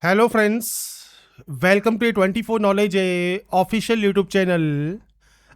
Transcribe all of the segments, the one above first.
Hello friends, welcome to 24 knowledge official YouTube channel.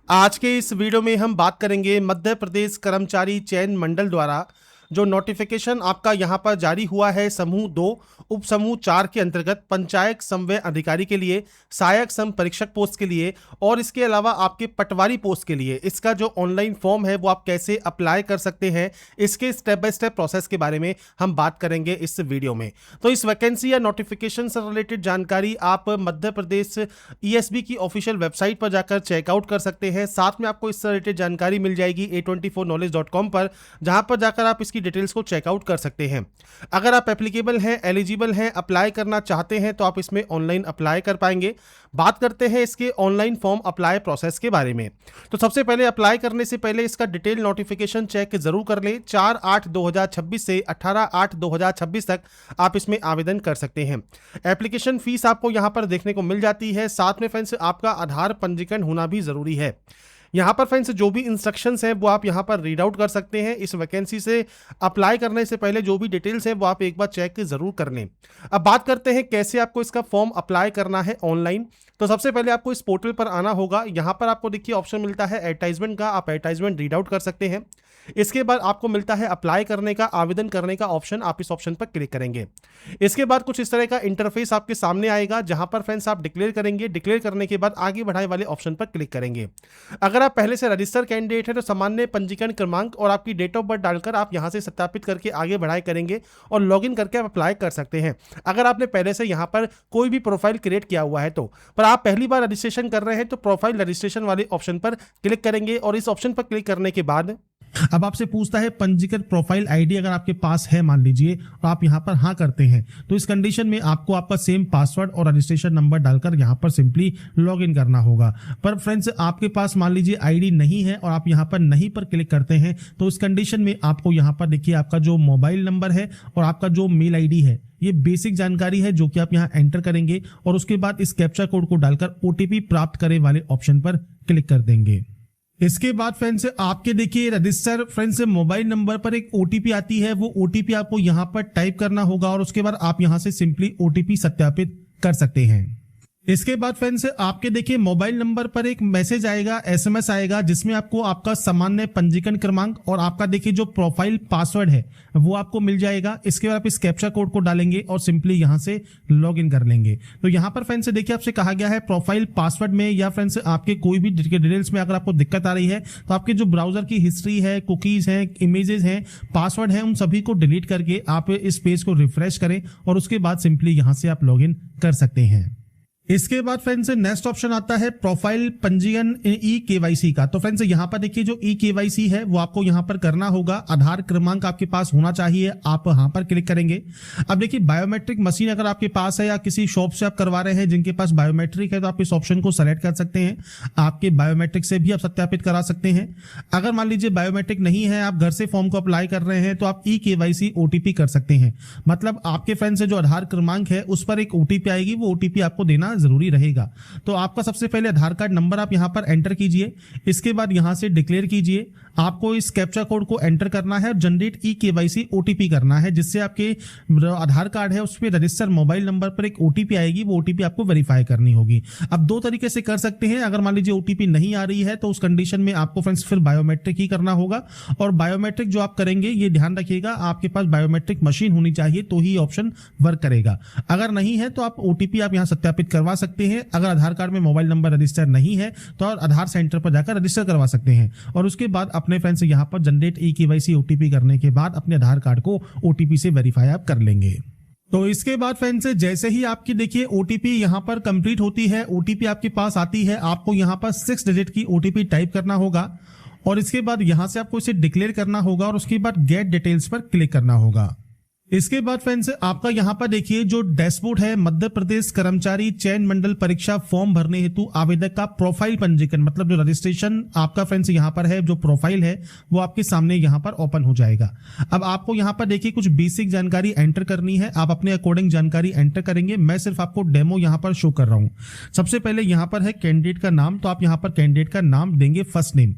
आज के इस वीडियो में हम बात करेंगे मध्य प्रदेश कर्मचारी चयन मंडल द्वारा जो नोटिफिकेशन आपका यहाँ पर जारी हुआ है समूह 2 उप समूह 4 के अंतर्गत पंचायत समन्वय अधिकारी के लिए, सहायक सम परीक्षक पोस्ट के लिए और इसके अलावा आपके पटवारी पोस्ट के लिए इसका जो ऑनलाइन फॉर्म है वो आप कैसे अप्लाई कर सकते हैं, इसके स्टेप बाय स्टेप प्रोसेस के बारे में हम बात करेंगे इस वीडियो में। तो इस वैकेंसी या नोटिफिकेशन से रिलेटेड जानकारी आप मध्य प्रदेश ईएसबी की ऑफिशियल वेबसाइट पर जाकर चेकआउट कर सकते हैं। साथ में आपको इससे रिलेटेड जानकारी मिल जाएगी a24knowledge.com पर, जहां पर जाकर आप इसकी डिटेल्स को चेकआउट कर सकते हैं। अगर आप एप्लीकेबल हैं, एलिजिबल हैं, अप्लाई करना चाहते हैं तो आप इसमें ऑनलाइन अप्लाई कर पाएंगे। बात करते हैं इसके ऑनलाइन फॉर्म अप्लाई प्रोसेस के बारे में। तो सबसे पहले अप्लाई करने से पहले इसका डिटेल नोटिफिकेशन चेक जरूर कर लें। 4/8/2026 से 18/8/2026 तक आप इसमें आवेदन कर सकते हैं। एप्लीकेशन फीस आपको यहां पर देखने को मिल जाती है। साथ में फ्रेंड्स आपका आधार पंजीकरण होना भी जरूरी है। यहाँ पर फ्रेंड्स जो भी इंस्ट्रक्शंस हैं वो आप यहाँ पर रीड आउट कर सकते हैं। इस वैकेंसी से अप्लाई करने से पहले जो भी डिटेल्स हैं वो आप एक बार चेक जरूर कर लें। अब बात करते हैं कैसे आपको इसका फॉर्म अप्लाई करना है ऑनलाइन। तो सबसे पहले आपको इस पोर्टल पर आना होगा। यहाँ पर आपको देखिए ऑप्शन मिलता है एडवर्टाइजमेंट का, आप एडवर्टाइजमेंट रीड आउट कर सकते हैं। इसके बाद आपको मिलता है अप्लाई करने का, आवेदन करने का ऑप्शन, आप इस ऑप्शन पर क्लिक करेंगे। इसके बाद कुछ इस तरह का इंटरफेस आपके सामने आएगा जहां पर फ्रेंड्स आप डिक्लेयर करेंगे। डिक्लेयर करने के बाद आगे बढ़ाए वाले ऑप्शन पर क्लिक करेंगे। अगर आप पहले से रजिस्टर कैंडिडेट है तो सामान्य पंजीकरण क्रमांक और आपकी डेट ऑफ बर्थ डालकर आप यहां से सत्यापित करके आगे बढ़ाए करेंगे और लॉगिन करके आप अप्लाई कर सकते हैं। अगर आपने पहले से यहां पर कोई भी प्रोफाइल क्रिएट किया हुआ है तो, पर आप पहली बार रजिस्ट्रेशन कर रहे हैं तो प्रोफाइल रजिस्ट्रेशन वाले ऑप्शन पर क्लिक करेंगे और इस ऑप्शन पर क्लिक करने के बाद अब आपसे पूछता है पंजीकृत प्रोफाइल आईडी अगर आपके पास है मान लीजिए, तो आप यहां पर हाँ करते हैं तो इस कंडीशन में आपको आपका सेम पासवर्ड और रजिस्ट्रेशन नंबर डालकर यहां पर सिंपली लॉगिन करना होगा। पर फ्रेंड्स आपके पास मान लीजिए आईडी नहीं है और आप यहां पर नहीं पर क्लिक करते हैं तो इस कंडीशन में आपको यहां पर देखिए आपका जो मोबाइल नंबर है और आपका जो मेल आईडी है, ये बेसिक जानकारी है जो कि आप यहां एंटर करेंगे और उसके बाद इस कैप्चा कोड को डालकर ओटीपी प्राप्त करे वाले ऑप्शन पर क्लिक कर देंगे। इसके बाद फ्रेंड्स आपके देखिए रजिस्टर फ्रेंड्स मोबाइल नंबर पर एक ओटीपी आती है, वो ओटीपी आपको यहां पर टाइप करना होगा और उसके बाद आप यहां से सिंपली ओटीपी सत्यापित कर सकते हैं। इसके बाद फ्रेंड्स आपके देखिए मोबाइल नंबर पर एक मैसेज आएगा, एसएमएस आएगा जिसमें आपको आपका सामान्य पंजीकरण क्रमांक और आपका देखिए जो प्रोफाइल पासवर्ड है वो आपको मिल जाएगा। इसके बाद आप इस कैप्चा कोड को डालेंगे और सिंपली यहां से लॉग इन कर लेंगे। तो यहां पर फ्रेंड्स देखिए आपसे कहा गया है प्रोफाइल पासवर्ड में या फ्रेंड्स आपके कोई भी डिटेल्स में अगर आपको दिक्कत आ रही है तो आपके जो ब्राउजर की हिस्ट्री है, कुकीज है, इमेजेस हैं, पासवर्ड है, उन सभी को डिलीट करके आप इस पेज को रिफ्रेश करें और उसके बाद सिंपली यहां से आप लॉग इन कर सकते हैं। इसके बाद फ्रेंड्स नेक्स्ट ऑप्शन आता है प्रोफाइल पंजीयन ई केवाईसी का। तो फ्रेंड्स यहां पर देखिए जो ई केवाईसी है वो आपको यहां पर करना होगा। आधार क्रमांक आपके पास होना चाहिए, आप यहां पर क्लिक करेंगे। अब देखिए बायोमेट्रिक मशीन अगर आपके पास है या किसी शॉप से आप करवा रहे हैं जिनके पास बायोमेट्रिक है तो आप इस ऑप्शन को सेलेक्ट कर सकते हैं। आपके बायोमेट्रिक से भी आप सत्यापित करा सकते हैं। अगर मान लीजिए बायोमेट्रिक नहीं है, आप घर से फॉर्म को अप्लाई कर रहे हैं तो आप ई केवाईसी ओटीपी कर सकते हैं। मतलब आपके फ्रेंड्स से जो आधार क्रमांक है उस पर एक ओटीपी आएगी, वो ओटीपी आपको देना जरूरी रहेगा। तो आपका सबसे पहले आधार कार्ड नंबर आप यहां पर एंटर कीजिए। इसके बाद यहां से डिक्लेयर कीजिए, आपको इस कैप्चा कोड को एंटर करना है और जनरेट ई केवाईसी ओटीपी करना है जिससे आपके आधार कार्ड है उस पर रजिस्टर मोबाइल नंबर पर एक ओटीपी आएगी, वो ओटीपी आपको वेरीफाई करनी होगी। अब दो तरीके से कर सकते हैं। अगर मान लीजिए ओटीपी नहीं आ रही है तो उस कंडीशन में आपको फ्रेंड्स फिर बायोमेट्रिक ही करना होगा और बायोमेट्रिक जो आप करेंगे ये ध्यान रखिएगा आपके पास बायोमेट्रिक मशीन होनी चाहिए तो ही ऑप्शन वर्क करेगा। अगर नहीं है तो आप ओटीपी आप यहां सत्यापित करवा सकते हैं। अगर आधार कार्ड में मोबाइल नंबर रजिस्टर नहीं है तो आधार सेंटर पर जाकर रजिस्टर करवा सकते हैं और उसके बाद अपने फ्रेंड्स यहां पर जनरेट ई केवाईसी ओटीपी करने के बाद अपने आधार कार्ड को ओटीपी से वेरीफाई आप कर लेंगे। तो इसके बाद फ्रेंड्स जैसे ही आपकी देखिए ओटीपी यहां पर कंप्लीट होती है, ओटीपी आपके पास आती है, आपको यहां पर 6 डिजिट की ओटीपी टाइप करना होगा और इसके बाद यहां से आपको इसे डिक्लेयर करना होगा और उसके बाद गेट डिटेल्स पर क्लिक करना होगा। इसके बाद फ्रेंड्स आपका यहां पर देखिए जो डैशबोर्ड है मध्य प्रदेश कर्मचारी चयन मंडल परीक्षा फॉर्म भरने हेतु आवेदक का प्रोफाइल पंजीकरण, मतलब जो रजिस्ट्रेशन आपका फ्रेंड्स यहां पर है, जो प्रोफाइल है वो आपके सामने यहां पर ओपन हो जाएगा। अब आपको यहां पर देखिए कुछ बेसिक जानकारी एंटर करनी है, आप अपने अकॉर्डिंग जानकारी एंटर करेंगे। मैं सिर्फ आपको डेमो यहां पर शो कर रहा हूं। सबसे पहले यहां पर है कैंडिडेट का नाम, तो आप यहां पर कैंडिडेट का नाम देंगे फर्स्ट नेम।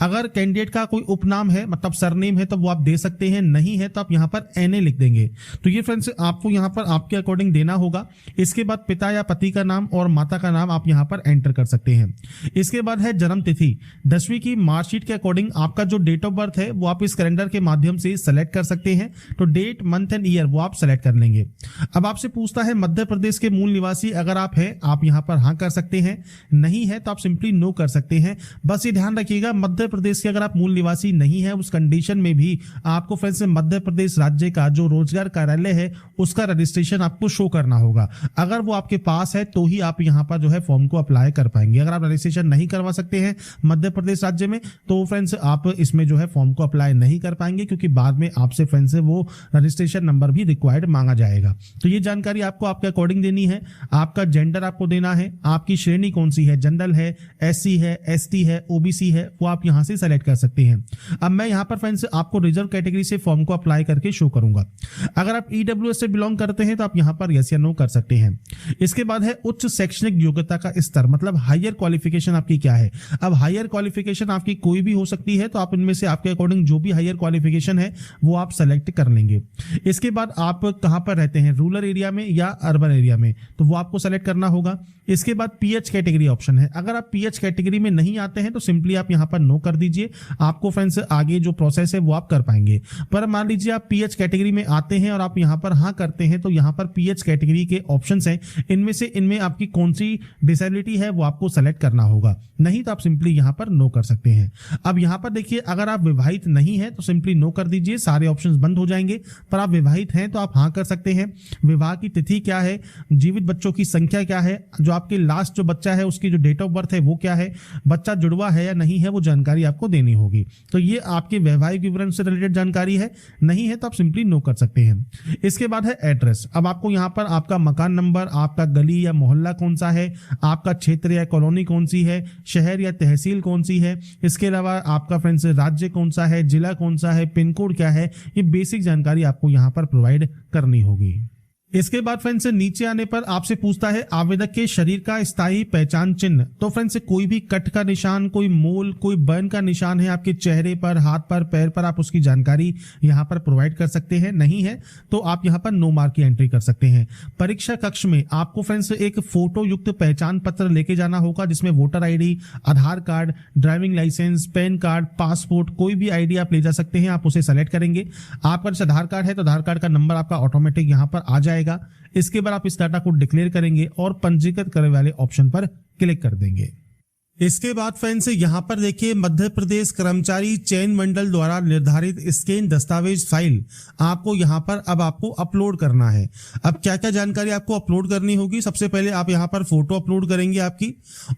अगर कैंडिडेट का कोई उपनाम है मतलब सरनेम है तो वो आप दे सकते हैं, नहीं है तो आप यहां पर एनए लिख देंगे। देंगे। तो ये फ्रेंड्स आपको यहाँ पर आपके अकॉर्डिंग देना होगा। इसके बाद पिता या पति का नाम और माता का नाम आप यहाँ पर एंटर कर सकते हैं। इसके बाद है जन्म तिथि। 10वीं की मार्कशीट के अकॉर्डिंग आपका जो डेट ऑफ बर्थ है वो आप इस कैलेंडर के माध्यम से सेलेक्ट कर सकते हैं। तो डेट, मंथ एंड ईयर वो आप सेलेक्ट कर लेंगे। अब आपसे पूछता है मध्य प्रदेश के मूल निवासी अगर आप हैं आप यहाँ पर हाँ कर सकते हैं, नहीं है तो आप सिंपली नो कर सकते हैं। बस ये ध्यान रखिएगा मध्य प्रदेश के अगर आप मूल निवासी नहीं है उस कंडीशन में भी आपको फ्रेंड्स मध्य प्रदेश राज्य का जो रोजगार कार्यालय है उसका रजिस्ट्रेशन आपको शो करना होगा। अगर वो आपके पास है तो ही आप यहाँ पर जो है फॉर्म को अप्लाई कर पाएंगे। अगर आप रजिस्ट्रेशन नहीं करवा सकते हैं मध्य प्रदेश राज्य में तो फ्रेंड्स आप इसमें जो है फॉर्म को अप्लाई नहीं कर पाएंगे, क्योंकि बाद में आपसे फ्रेंड्स वो रजिस्ट्रेशन नंबर भी रिक्वायर्ड मांगा जाएगा। तो ये जानकारी आपको आपके अकॉर्डिंग देनी है। आपका जेंडर आपको देना है, आपकी श्रेणी कौन सी है, जनरल है, एससी है, एसटी है, ओबीसी है, वो आप यहां से सेलेक्ट कर सकते हैं। अब मैं यहां पर फ्रेंड्स आपको रिजर्व कैटेगरी से फॉर्म को अप्लाई करके शो करूंगा। अगर आप ईडब्ल्यूएस से बिलोंग करते हैं तो आप यहां पर यस या नो कर सकते हैं। इसके बाद है उच्च शैक्षणिक योग्यता का स्तर, मतलब हायर क्वालिफिकेशन आपकी क्या है। अब हायर क्वालिफिकेशन आपकी कोई भी हो सकती है, तो आप इनमें से आपके अकॉर्डिंग जो भी हायर क्वालिफिकेशन है वो आप सेलेक्ट कर लेंगे। इसके बाद आप कहां पर रहते हैं, रूरल एरिया में या अर्बन एरिया में, तो वो आपको सेलेक्ट करना होगा। इसके बाद पीएच कैटेगरी ऑप्शन है। अगर आप पीएच कैटेगरी में नहीं आते हैं तो सिंपली आप यहां पर नो कर दीजिए। आपको फ्रेंड्स आगे जो प्रोसेस है वो आप कर पाएंगे। पर मान लीजिए आप पीएच कैटेगरी में आते हैं और आप यहां पर हाँ करते हैं, तो यहां पर पीएच कैटेगरी के ऑप्शंस हैं, इनमें आपकी कौन सी डिसेबिलिटी है वो आपको सेलेक्ट करना होगा। नहीं तो आप सिंपली यहां पर नो कर सकते हैं। अब यहां पर देखिए अगर आप विवाहित नहीं है तो सिंपली नो कर दीजिए, सारे ऑप्शंस बंद हो जाएंगे। पर आप विवाहित हैं तो आप हाँ कर सकते हैं। विवाह की तिथि क्या है, जीवित बच्चों की संख्या क्या है, जो आपके लास्ट जो बच्चा है उसकी जो डेट ऑफ बर्थ है वो क्या है, बच्चा जुड़वा है या नहीं है, वो जानकारी आपको देनी होगी। तो ये आपके वैवाहिक विवरण से रिलेटेड जानकारी है। नहीं है तो आप सिंपली नो कर सकते हैं। इसके बाद है एड्रेस। अब आपको यहाँ पर आपका मकान नंबर, आपका गली या मोहल्ला कौन सा है, आपका क्षेत्र या कॉलोनी कौन सी है, शहर या तहसील कौन सी है, इसके अलावा आपका फ्रेंड्स राज्य कौन सा है, जिला कौन सा है, पिन कोड क्या है, ये बेसिक जानकारी आपको यहाँ पर प्रोवाइड करनी होगी। इसके बाद फ्रेंड्स नीचे आने पर आपसे पूछता है आवेदक के शरीर का स्थायी पहचान चिन्ह। तो फ्रेंड्स कोई भी कट का निशान, कोई मोल, कोई बर्न का निशान है आपके चेहरे पर, हाथ पर, पैर पर, आप उसकी जानकारी यहाँ पर प्रोवाइड कर सकते हैं। नहीं है तो आप यहाँ पर नो मार्क की एंट्री कर सकते हैं। परीक्षा कक्ष में आपको फ्रेंड्स एक फोटो युक्त पहचान पत्र लेके जाना होगा, जिसमें voter ID, Aadhaar card, driving licence, PAN card, passport, कोई भी आईडी आप ले जा सकते हैं। आप उसे सेलेक्ट करेंगे। आपका जैसे आधार कार्ड है तो आधार कार्ड का नंबर आपका ऑटोमेटिक यहाँ पर आ जाएगा। इसके बाद आप इस डाटा को डिक्लेयर करेंगे और पंजीकृत करने वाले ऑप्शन पर क्लिक कर देंगे। इसके बाद फ्रेंड्स यहाँ पर देखिए मध्य प्रदेश कर्मचारी चयन मंडल द्वारा निर्धारित स्कैन दस्तावेज फाइल आपको यहाँ पर अब आपको अपलोड करना है। अब क्या क्या जानकारी आपको अपलोड करनी होगी, सबसे पहले आप यहाँ पर फोटो अपलोड करेंगे आपकी,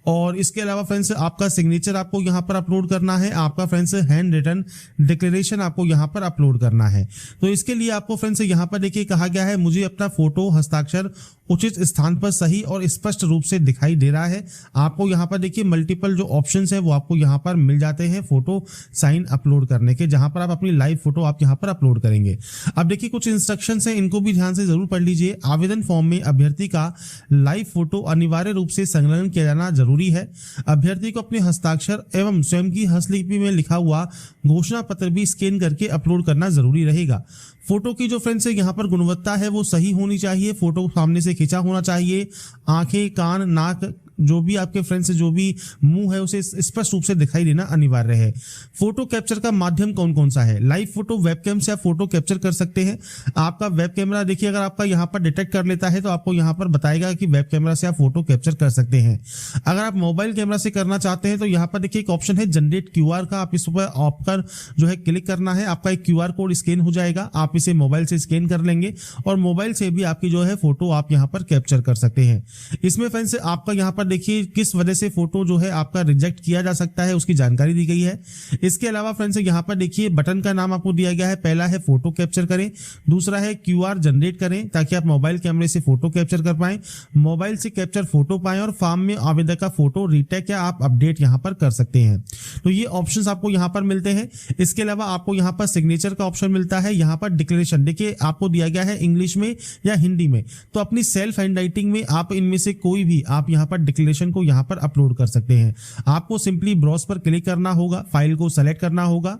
और इसके अलावा फ्रेंड्स आपका सिग्नेचर आपको यहाँ पर अपलोड करना है। आपका फ्रेंड्स हैंड रिटन डिक्लेरेशन आपको यहाँ पर अपलोड करना है। तो इसके लिए आपको फ्रेंड्स यहाँ पर देखिए कहा गया है मुझे अपना फोटो हस्ताक्षर उचित स्थान पर सही और स्पष्ट रूप से दिखाई दे रहा है। आपको यहाँ पर देखिए मल्टीपल जो ऑप्शंस है वो आपको यहाँ पर मिल जाते हैं फोटो साइन अपलोड करने के, जहां पर आप अपनी लाइव फोटो आप यहाँ पर अपलोड करेंगे। अब देखिए कुछ इंस्ट्रक्शंस हैं, इनको भी ध्यान से जरूर पढ़ लीजिए। आवेदन फॉर्म में अभ्यर्थी का लाइव फोटो अनिवार्य रूप से संलग्न किया जाना जरूरी है। अभ्यर्थी को अपने हस्ताक्षर एवं स्वयं की हस्तलिपि में लिखा हुआ घोषणा पत्र भी स्कैन करके अपलोड करना जरूरी रहेगा। फोटो की जो फ्रेंड्स है यहाँ पर गुणवत्ता है वो सही होनी चाहिए। फोटो सामने से खींचा होना चाहिए। आंखें, कान, नाक, जो भी आपके फ्रेंड्स जो भी मुंह है उसे स्पष्ट रूप से दिखाई देना अनिवार्य है। फोटो कैप्चर का माध्यम कौन कौन सा है, लाइव फोटो, वेबकैम से आप फोटो कैप्चर कर सकते हैं। आपका वेब कैमरा देखिए अगर आपका यहाँ पर डिटेक्ट कर लेता है तो आपको यहाँ पर बताएगा कि वेब कैमरा से आप फोटो कैप्चर कर सकते हैं। अगर आप मोबाइल कैमरा से करना चाहते हैं तो यहाँ पर देखिए एक ऑप्शन है जनरेट क्यूआर का, आप इस पर ऑप्शन जो है क्लिक करना है। आपका एक क्यूआर कोड स्कैन हो जाएगा, आप इसे मोबाइल से स्कैन कर लेंगे और मोबाइल से भी आपकी जो है फोटो आप यहाँ पर कैप्चर कर सकते हैं। इसमें फ्रेंड्स आपका यहाँ पर देखिए किस वजह से फोटो जो है आपका रिजेक्ट किया जा सकता है उसकी जानकारी दी गई है। इसके अलावा फ्रेंड्स यहाँ पर देखिए बटन का नाम आपको दिया गया है। पहला है फोटो कैप्चर करें, दूसरा है क्यूआर जनरेट करें ताकि आप मोबाइल कैमरे से फोटो कैप्चर कर पाएं, मोबाइल से कैप्चर फोटो पाएं और फॉर्म में आवेदक का फोटो रीटेक या आप अपडेट यहाँ पर कर सकते हैं। तो ये ऑप्शंस आपको यहाँ पर मिलते हैं। इसके अलावा आपको यहाँ पर सिग्नेचर का ऑप्शन मिलता है। यहाँ पर डिक्लेरेशन देखिए आपको दिया गया है इंग्लिश में या हिंदी में, तो अपनी सेल्फ हैंड राइटिंग में आप इनमें से कोई भी आप यहाँ पर डिक्लेरेशन को यहाँ पर अपलोड कर सकते हैं। आपको सिंपली ब्राउज पर क्लिक करना होगा, फाइल को सेलेक्ट करना होगा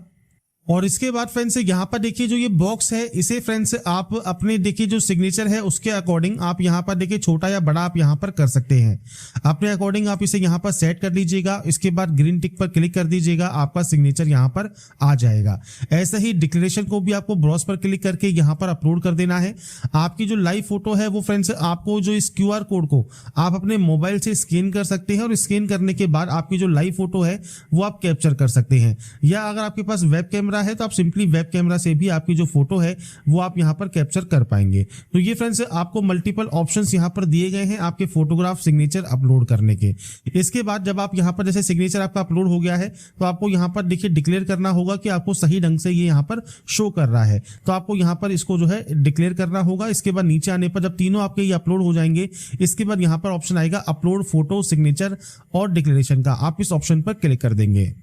और इसके बाद फ्रेंड्स यहाँ पर देखिए जो ये बॉक्स है, इसे फ्रेंड्स आप अपने देखिए जो सिग्नेचर है उसके अकॉर्डिंग आप यहाँ पर देखिए छोटा या बड़ा आप यहाँ पर कर सकते हैं। अपने अकॉर्डिंग आप इसे यहाँ पर सेट कर लीजिएगा। इसके बाद ग्रीन टिक पर क्लिक कर दीजिएगा, आपका सिग्नेचर यहाँ पर आ जाएगा। ऐसे ही डिक्लेरेशन को भी आपको ब्राउज पर क्लिक करके यहाँ पर अपलोड कर देना है। आपकी जो लाइव फोटो है वो फ्रेंड्स आपको जो इस QR कोड को आप अपने मोबाइल से स्कैन कर सकते हैं और स्कैन करने के बाद आपकी जो लाइव फोटो है वो आप कैप्चर कर सकते हैं। या अगर आपके पास वेब कैमरा है तो आप सिंपली वेब कैमरा से भी आपकी जो फोटो है वो आप यहां पर कैप्चर कर पाएंगे। तो ये फ्रेंड्स आपको मल्टीपल ऑप्शंस यहां पर दिए गए हैं आपके फोटोग्राफ सिग्नेचर अपलोड करने के। इसके बाद जब आप यहां पर जैसे सिग्नेचर आपका अपलोड हो गया है तो आपको यहां पर देखिए डिक्लेयर करना होगा कि आपको सही ढंग से ये यहां पर शो कर रहा है, तो आपको यहां पर इसको जो है डिक्लेयर करना होगा। इसके बाद नीचे आने पर जब तीनों आपके ये अपलोड हो जाएंगे, इसके बाद यहां पर ऑप्शन आएगा अपलोड फोटो सिग्नेचर और डिक्लेरेशन का, आप इस ऑप्शन पर क्लिक कर देंगे।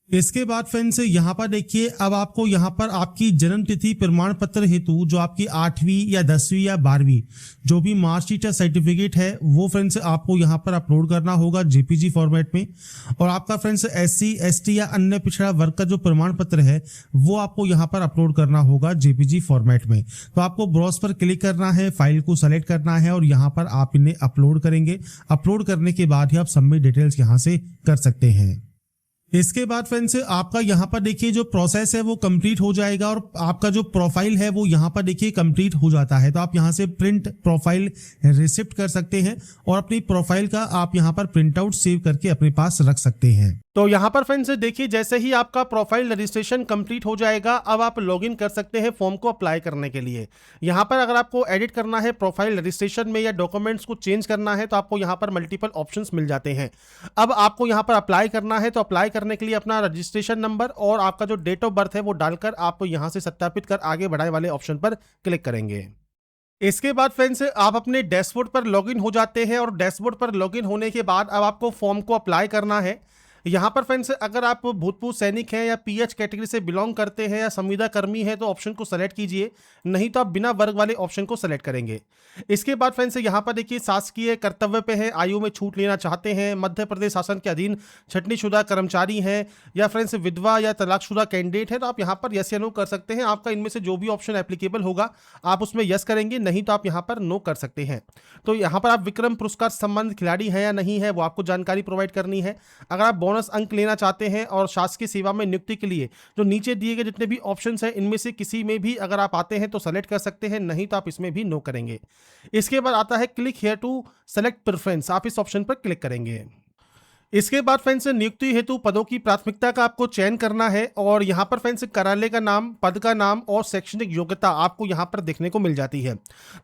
इसके बाद फ्रेंड्स यहाँ पर देखिए अब आपको यहाँ पर आपकी जन्म तिथि प्रमाण पत्र हेतु जो आपकी 8वीं या 10वीं या 12वीं जो भी मार्कशीट या सर्टिफिकेट है वो फ्रेंड्स आपको यहाँ पर अपलोड करना होगा JPG फॉर्मेट में। और आपका फ्रेंड्स SC ST या अन्य पिछड़ा वर्ग का जो प्रमाण पत्र है वो आपको यहाँ पर अपलोड करना होगा JPG फॉर्मेट में। तो आपको ब्राउज पर क्लिक करना है, फाइल को सेलेक्ट करना है और यहाँ पर आप इन्हें अपलोड करेंगे। अपलोड करने के बाद ही आप सबमिट डिटेल्स यहाँ से कर सकते हैं। इसके बाद फ्रेंड्स आपका यहाँ पर देखिए जो प्रोसेस है वो कंप्लीट हो जाएगा और आपका जो प्रोफाइल है वो यहाँ पर देखिए कंप्लीट हो जाता है। तो आप यहाँ से प्रिंट प्रोफाइल रिसिप्ट कर सकते हैं और अपनी प्रोफाइल का आप यहाँ पर प्रिंट आउट सेव करके अपने पास रख सकते हैं। तो यहाँ पर फ्रेंड्स देखिए जैसे ही आपका प्रोफाइल रजिस्ट्रेशन कंप्लीट हो जाएगा, अब आप लॉगिन कर सकते हैं फॉर्म को अप्लाई करने के लिए। यहाँ पर अगर आपको एडिट करना है प्रोफाइल रजिस्ट्रेशन में या डॉक्यूमेंट्स को चेंज करना है तो आपको यहाँ पर मल्टीपल ऑप्शंस मिल जाते हैं। अब आपको यहाँ पर अप्लाई करना है तो अप्लाई करने के लिए अपना रजिस्ट्रेशन नंबर और आपका जो डेट ऑफ बर्थ है वो डालकर आप यहाँ से सत्यापित कर आगे बढ़ाए वाले ऑप्शन पर क्लिक करेंगे। इसके बाद फ्रेंड्स आप अपने डैशबोर्ड पर लॉगिन हो जाते हैं और डैशबोर्ड पर लॉगिन होने के बाद अब आपको फॉर्म को अप्लाई करना है। यहाँ पर फ्रेंड्स अगर आप भूतपूर्व सैनिक हैं या PH कैटेगरी से बिलोंग करते हैं या संविदा कर्मी हैं तो ऑप्शन को सेलेक्ट कीजिए, नहीं तो आप बिना वर्ग वाले ऑप्शन को सेलेक्ट करेंगे। इसके बाद फ्रेंड्स यहाँ पर देखिए शासकीय कर्तव्य पे हैं, आयु में छूट लेना चाहते हैं, मध्य प्रदेश शासन के अधीन छटनीशुदा कर्मचारी हैं या फ्रेंड्स विधवा या तलाकशुदा कैंडिडेट है तो आप यहाँ पर यस या नो कर सकते हैं। आपका इनमें से जो भी ऑप्शन एप्लीकेबल होगा आप उसमें यस करेंगे, नहीं तो आप यहाँ पर नो कर सकते हैं। तो यहाँ पर आप विक्रम पुरस्कार संबंध खिलाड़ी है या नहीं है वो आपको जानकारी प्रोवाइड करनी है। अगर आप बोनस अंक लेना चाहते हैं और शासकीय सेवा में नियुक्ति के लिए जो नीचे दिए गए जितने भी ऑप्शंस हैं इनमें से किसी में भी अगर आप आते हैं तो सेलेक्ट कर सकते हैं, नहीं तो आप इसमें भी नो करेंगे। इसके बाद आता है click here to select preference, आप इस ऑप्शन पर क्लिक करेंगे। इसके बाद फ्रेंड्स नियुक्ति हेतु पदों की प्राथमिकता का आपको चयन करना है और यहाँ पर फ्रेंड्स कार्यालय का नाम, पद का नाम और शैक्षणिक योग्यता आपको यहाँ पर देखने को मिल जाती है।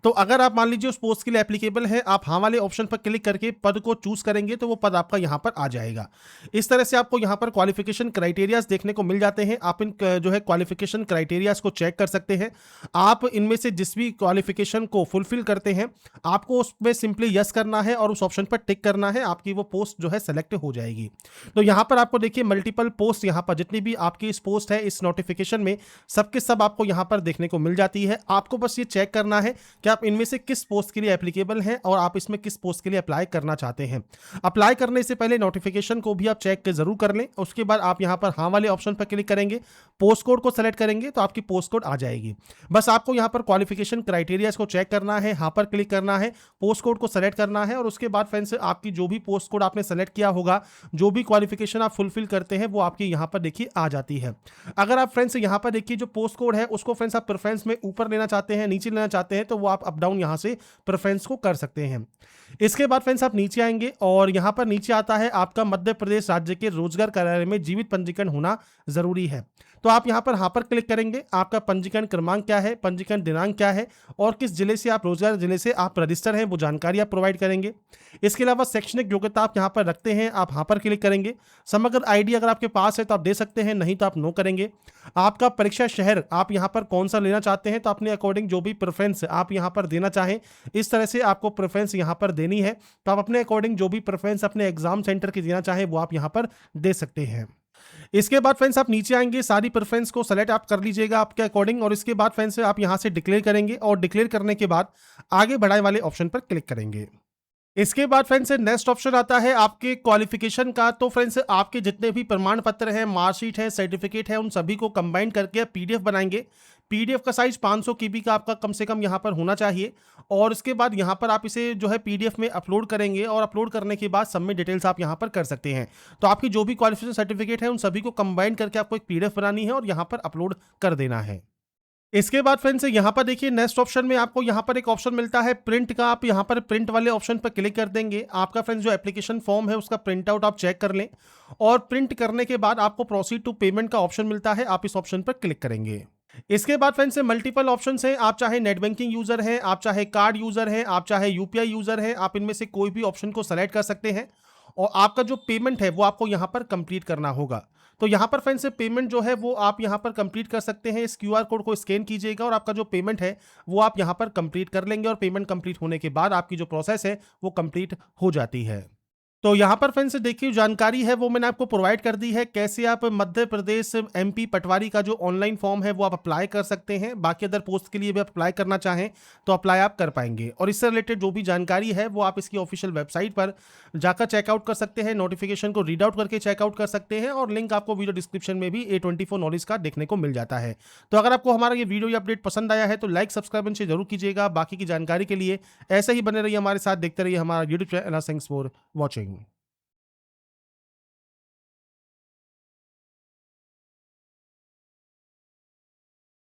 तो अगर आप मान लीजिए उस पोस्ट के लिए एप्लीकेबल है, आप हाँ वाले ऑप्शन पर क्लिक करके पद को चूज करेंगे तो वो पद आपका यहाँ पर आ जाएगा। इस तरह से आपको यहाँ पर क्वालिफिकेशन क्राइटेरियाज देखने को मिल जाते हैं। आप इन जो है क्वालिफिकेशन क्राइटेरियाज को चेक कर सकते हैं। आप इनमें से जिस भी क्वालिफिकेशन को फुलफिल करते हैं आपको उसमें सिंपली यस करना है और उस ऑप्शन पर टिक करना है, आपकी वो पोस्ट जो है सेलेक्ट हो जाएगी। तो यहां पर आपको देखिए मल्टीपल पोस्ट, यहां पर जितनी भी आपकी इस पोस्ट है इस नोटिफिकेशन में सबके सब आपको यहां पर देखने को मिल जाती है। आपको बस ये चेक करना है कि आप इनमें से किस पोस्ट के लिए एप्लीकेबल हैं और आप इसमें किस पोस्ट के लिए अप्लाई करना चाहते हैं। अप्लाई करने से पहले नोटिफिकेशन को भी आप चेक जरूर कर लें। उसके बाद आप यहां पर हाँ वाले ऑप्शन पर क्लिक करेंगे, पोस्ट कोड को सेलेक्ट करेंगे तो आपकी पोस्ट कोड आ जाएगी। बस आपको यहां पर क्वालिफिकेशन क्राइटेरिया को चेक करना है, हाँ पर क्लिक करना है, पोस्ट कोड को सेलेक्ट करना है और उसके बाद फ्रेंड्स आपकी जो भी पोस्ट कोड आपने सेलेक्ट किया होगा, जो भी क्वालिफिकेशन आप फुलफिल करते हैं वो आपकी यहां पर देखिए आ जाती है। अगर आप फ्रेंड्स यहां पर देखिए जो पोस्ट कोड है उसको फ्रेंड्स आप प्रेफरेंस में ऊपर लेना चाहते हैं, नीचे लेना चाहते हैं तो वो आप अप डाउन यहां से प्रेफरेंस को कर सकते हैं। इसके बाद फ्रेंड्स आप नीचे आएंगे और यहां पर नीचे आता है आपका मध्य प्रदेश राज्य के रोजगार कार्यालय में जीवित पंजीकरण होना जरूरी है। तो आप यहां पर हाँ पर क्लिक करेंगे, आपका पंजीकरण क्रमांक क्या है, पंजीकरण दिनांक क्या है और किस जिले से आप रोजगार जिले से आप रजिस्टर हैं वो जानकारी आप प्रोवाइड करेंगे। इसके अलावा शैक्षणिक योग्यता आप यहां पर रखते हैं, आप हाँ पर क्लिक करेंगे। समग्र आईडी अगर आपके पास है तो आप दे सकते हैं, नहीं तो आप नो करेंगे। आपका परीक्षा शहर आप यहां पर कौन सा लेना चाहते हैं तो अपने अकॉर्डिंग जो भी प्रेफरेंस आप यहां पर देना चाहें इस तरह से आपको प्रेफरेंस यहां पर देनी है। तो आप अपने अकॉर्डिंग जो भी प्रेफरेंस अपने एग्जाम सेंटर की देना चाहें वो आप यहां पर दे सकते हैं। इसके बाद फ्रेंड्स आप नीचे आएंगे, सारी प्रेफरेंस को सेलेक्ट आप कर लीजिएगा आपके अकॉर्डिंग और इसके बाद फ्रेंड्स आप यहां से डिक्लेयर करेंगे और डिक्लेयर करने के बाद आगे बढ़ाए वाले ऑप्शन पर क्लिक करेंगे। इसके बाद फ्रेंड्स नेक्स्ट ऑप्शन आता है आपके क्वालिफिकेशन का। तो फ्रेंड्स आपके जितने भी प्रमाण पत्र हैं, मार्कशीट है, सर्टिफिकेट है, उन सभी को कंबाइन करके आप पीडीएफ बनाएंगे। पीडीएफ का साइज 500 केबी का आपका कम से कम यहाँ पर होना चाहिए। और उसके बाद यहाँ पर आप इसे जो है पीडीएफ में अपलोड करेंगे और अपलोड करने के बाद सबमिट डिटेल्स आप यहाँ पर कर सकते हैं। तो आपकी जो भी क्वालिफिकेशन सर्टिफिकेट है उन सभी को कंबाइन करके आपको एक पीडीएफ बनानी है और यहाँ पर अपलोड कर देना है। इसके बाद फ्रेंड्स यहाँ पर देखिए नेक्स्ट ऑप्शन में आपको यहाँ पर एक ऑप्शन मिलता है प्रिंट का। आप यहाँ पर प्रिंट वाले ऑप्शन पर क्लिक कर देंगे। आपका फ्रेंड्स जो एप्लीकेशन फॉर्म है उसका प्रिंट आउट आप चेक कर लें और प्रिंट करने के बाद आपको प्रोसीड टू पेमेंट का ऑप्शन मिलता है, आप इस ऑप्शन पर क्लिक करेंगे। इसके बाद फ्रेंड्स मल्टीपल ऑप्शंस हैं। आप चाहे नेट बैंकिंग यूजर हैं, आप चाहे कार्ड यूजर हैं, आप चाहे यूपीआई यूजर हैं, आप इनमें से कोई भी ऑप्शन को सेलेक्ट कर सकते हैं और आपका जो पेमेंट है वो आपको यहाँ पर कंप्लीट करना होगा। तो यहाँ पर फ्रेंड्स पेमेंट जो है वो आप यहाँ पर कंप्लीट कर सकते हैं। इस क्यूआर कोड को स्कैन कीजिएगा और आपका जो पेमेंट है वो आप यहाँ पर कंप्लीट कर लेंगे और पेमेंट कंप्लीट होने के बाद आपकी जो प्रोसेस है वो कंप्लीट हो जाती है। तो यहाँ पर फ्रेंड्स देखिए जानकारी है वो मैंने आपको प्रोवाइड कर दी है, कैसे आप मध्य प्रदेश एमपी पटवारी का जो ऑनलाइन फॉर्म है वो आप अप्लाई कर सकते हैं। बाकी अदर पोस्ट के लिए भी आप अप्लाई करना चाहें तो अप्लाई आप कर पाएंगे। और इससे रिलेटेड जो भी जानकारी है वो आप इसकी ऑफिशियल वेबसाइट पर जाकर चेकआउट कर सकते हैं, नोटिफिकेशन को रीड आउट करके चेकआउट कर सकते हैं और लिंक आपको वीडियो डिस्क्रिप्शन में भी A24 नॉलेज का देखने को मिल जाता है। तो अगर आपको हमारा ये वीडियो या अपडेट पसंद आया है तो लाइक सब्सक्राइब से जरूर कीजिएगा। बाकी की जानकारी के लिए ऐसे ही बने रहिए हमारे साथ, देखते रहिए हमारा YouTube channel. Thanks for watching.